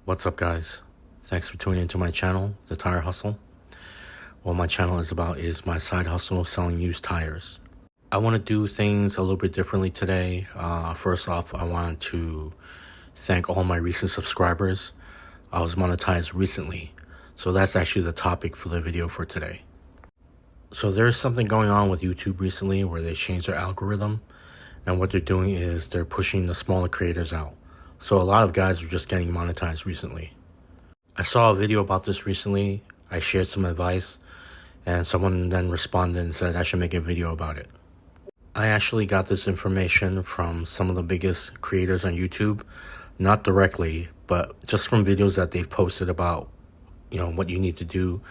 What's up, guys? Thanks for tuning into my channel, The Tire Hustle. What my channel is about is my side hustle selling used tires. I want to do things a little bit differently today. First off, I want to thank all my recent subscribers. I was monetized recently, so that's actually the topic for the video for today. So there's something going on with YouTube recently where they changed their algorithm, and what they're doing is they're pushing the smaller creators out. So a lot of guys are just getting monetized recently. I saw a video about this recently. I shared some advice, and someone then responded and said I should make a video about it. I actually got this information from some of the biggest creators on YouTube, not directly, but just from videos that they've posted about, what you need to do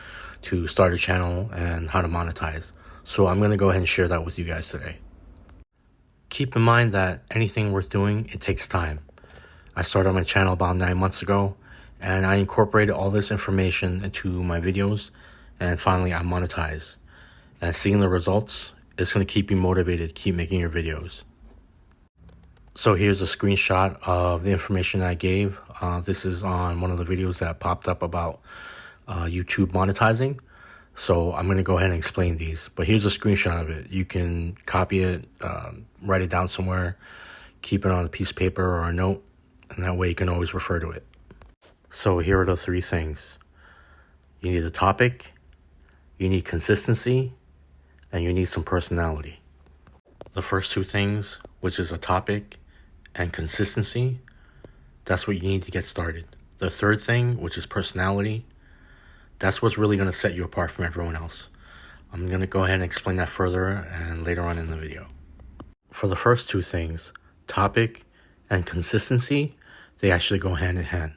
to start a channel and how to monetize. So I'm going to go ahead and share that with you guys today. Keep in mind that anything worth doing, it takes time. I started my channel about 9 months ago, and I incorporated all this information into my videos, and finally I monetized. And seeing the results is going to keep you motivated, keep making your videos. So here's a screenshot of the information I gave. This is on one of the videos that popped up about YouTube monetizing. So I'm going to go ahead and explain these, but here's a screenshot of it. You can copy it, write it down somewhere, keep it on a piece of paper or a note, and that way you can always refer to it. So here are the 3 things. You need a topic, you need consistency, and you need some personality. The first 2 things, which is a topic and consistency, that's what you need to get started. The third thing, which is personality, that's what's really going to set you apart from everyone else. I'm going to go ahead and explain that further and later on in the video. For the first 2 things, topic and consistency, they actually go hand in hand.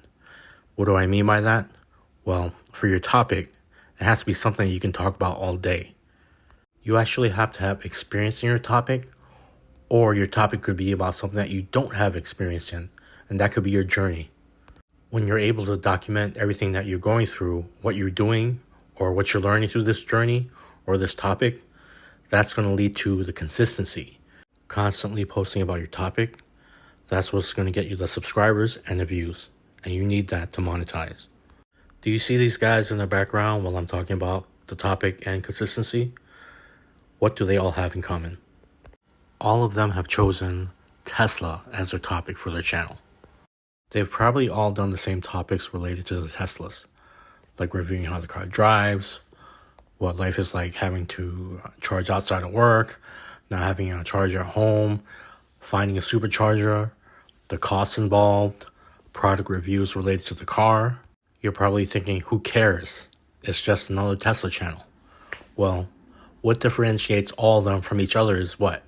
What do I mean by that? Well, for your topic, it has to be something you can talk about all day. You actually have to have experience in your topic, or your topic could be about something that you don't have experience in, and that could be your journey. When you're able to document everything that you're going through, what you're doing, or what you're learning through this journey or this topic, that's going to lead to the consistency. Constantly posting about your topic, that's what's going to get you the subscribers and the views, and you need that to monetize. Do you see these guys in the background while I'm talking about the topic and consistency? What do they all have in common? All of them have chosen Tesla as their topic for their channel. They've probably all done the same topics related to the Teslas, like reviewing how the car drives, what life is like having to charge outside of work, not having a charger at home, finding a supercharger, the costs involved, product reviews related to the car. You're probably thinking, who cares? It's just another Tesla channel. Well, what differentiates all of them from each other is what?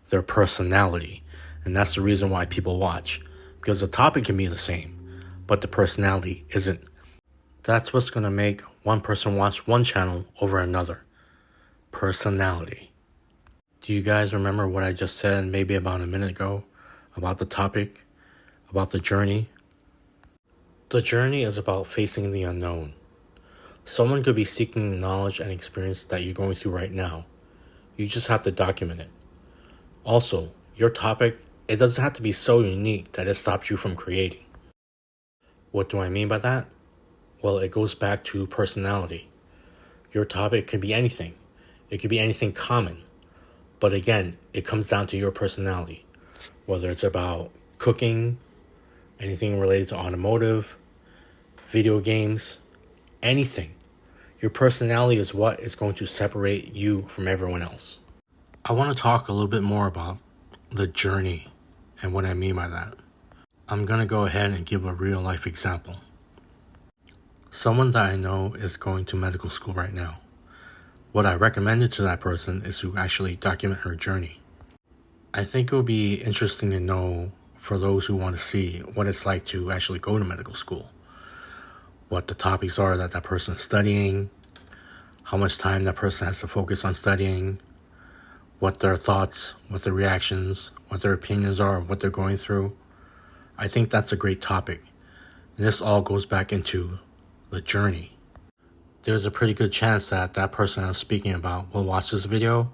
Their personality. And that's the reason why people watch. Because the topic can be the same, but the personality isn't. That's what's going to make one person watch one channel over another. Personality. Do you guys remember what I just said maybe about a minute ago about the topic, about the journey? The journey is about facing the unknown. Someone could be seeking knowledge and experience that you're going through right now. You just have to document it. Also, your topic, it doesn't have to be so unique that it stops you from creating. What do I mean by that? Well, it goes back to personality. Your topic could be anything. It could be anything common. But again, it comes down to your personality. Whether it's about cooking, anything related to automotive, video games, anything. Your personality is what is going to separate you from everyone else. I want to talk a little bit more about the journey and what I mean by that. I'm going to go ahead and give a real life example. Someone that I know is going to medical school right now. What I recommended to that person is to actually document her journey. I think it would be interesting to know for those who want to see what it's like to actually go to medical school. What the topics are that that person is studying, how much time that person has to focus on studying, what their thoughts, what their reactions, what their opinions are of what they're going through. I think that's a great topic. And this all goes back into the journey. There's a pretty good chance that that person I'm speaking about will watch this video,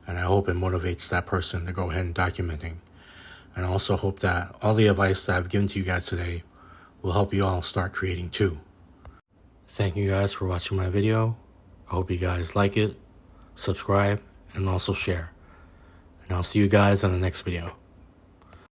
and I hope it motivates that person to go ahead and documenting. And I also hope that all the advice that I've given to you guys today will help you all start creating too. Thank you guys for watching my video. I hope you guys like it, subscribe, and also share. And I'll see you guys on the next video.